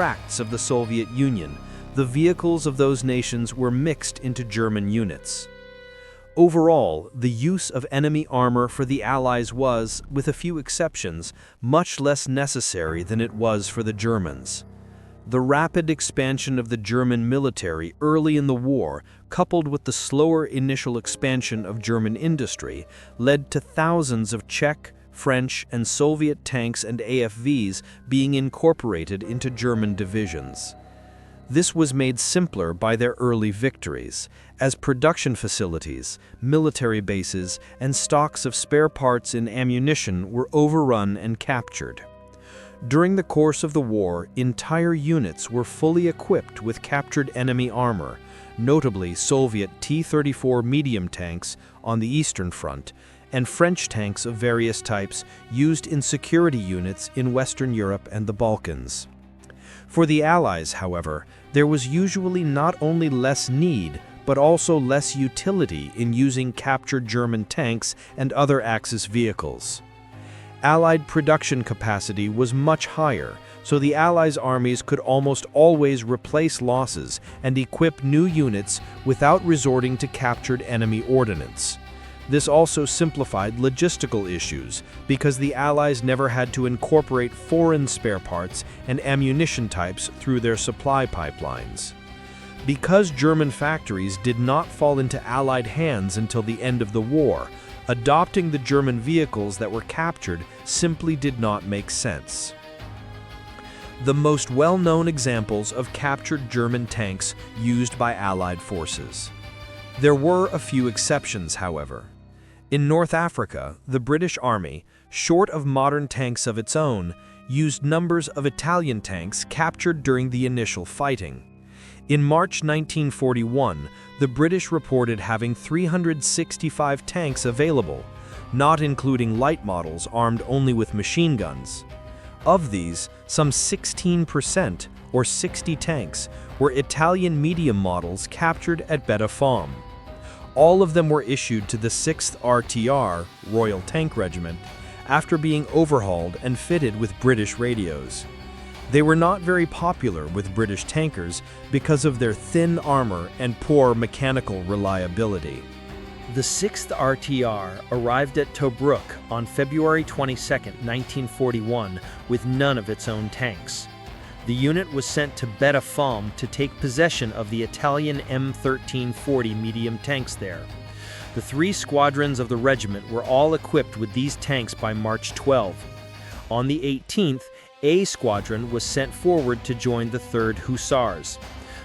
tracts of the Soviet Union, the vehicles of those nations were mixed into German units. Overall, the use of enemy armor for the Allies was, with a few exceptions, much less necessary than it was for the Germans. The rapid expansion of the German military early in the war, coupled with the slower initial expansion of German industry, led to thousands of Czech, French, and Soviet tanks and AFVs being incorporated into German divisions. This was made simpler by their early victories, as production facilities, military bases, and stocks of spare parts and ammunition were overrun and captured. During the course of the war, entire units were fully equipped with captured enemy armor, notably Soviet T-34 medium tanks on the Eastern Front, and French tanks of various types used in security units in Western Europe and the Balkans. For the Allies, however, there was usually not only less need, but also less utility in using captured German tanks and other Axis vehicles. Allied production capacity was much higher, so the Allies' armies could almost always replace losses and equip new units without resorting to captured enemy ordnance. This also simplified logistical issues because the Allies never had to incorporate foreign spare parts and ammunition types through their supply pipelines. Because German factories did not fall into Allied hands until the end of the war, adopting the German vehicles that were captured simply did not make sense. The most well-known examples of captured German tanks used by Allied forces. There were a few exceptions, however. In North Africa, the British Army, short of modern tanks of its own, used numbers of Italian tanks captured during the initial fighting. In March 1941, the British reported having 365 tanks available, not including light models armed only with machine guns. Of these, some 16%, or 60 tanks, were Italian medium models captured at Beta Fam. All of them were issued to the 6th RTR, Royal Tank Regiment, after being overhauled and fitted with British radios. They were not very popular with British tankers because of their thin armor and poor mechanical reliability. The 6th RTR arrived at Tobruk on February 22, 1941, with none of its own tanks. The unit was sent to Beta Fam to take possession of the Italian M1340 medium tanks there. The 3 squadrons of the regiment were all equipped with these tanks by March 12. On the 18th, A Squadron was sent forward to join the 3rd Hussars.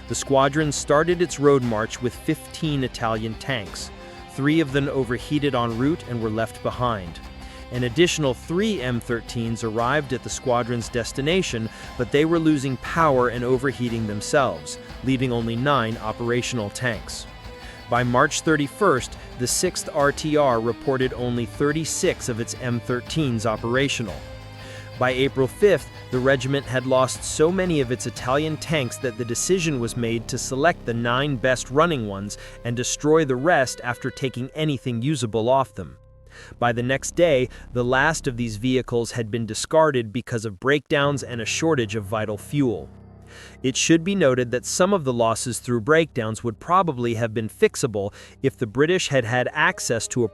The squadron started its road march with 15 Italian tanks. 3 of them overheated en route and were left behind. An additional 3 M13s arrived at the squadron's destination, but they were losing power and overheating themselves, leaving only 9 operational tanks. By March 31st, the 6th RTR reported only 36 of its M13s operational. By April 5th, the regiment had lost so many of its Italian tanks that the decision was made to select the 9 best running ones and destroy the rest after taking anything usable off them. By the next day, the last of these vehicles had been discarded because of breakdowns and a shortage of vital fuel. It should be noted that some of the losses through breakdowns would probably have been fixable if the British had had access to a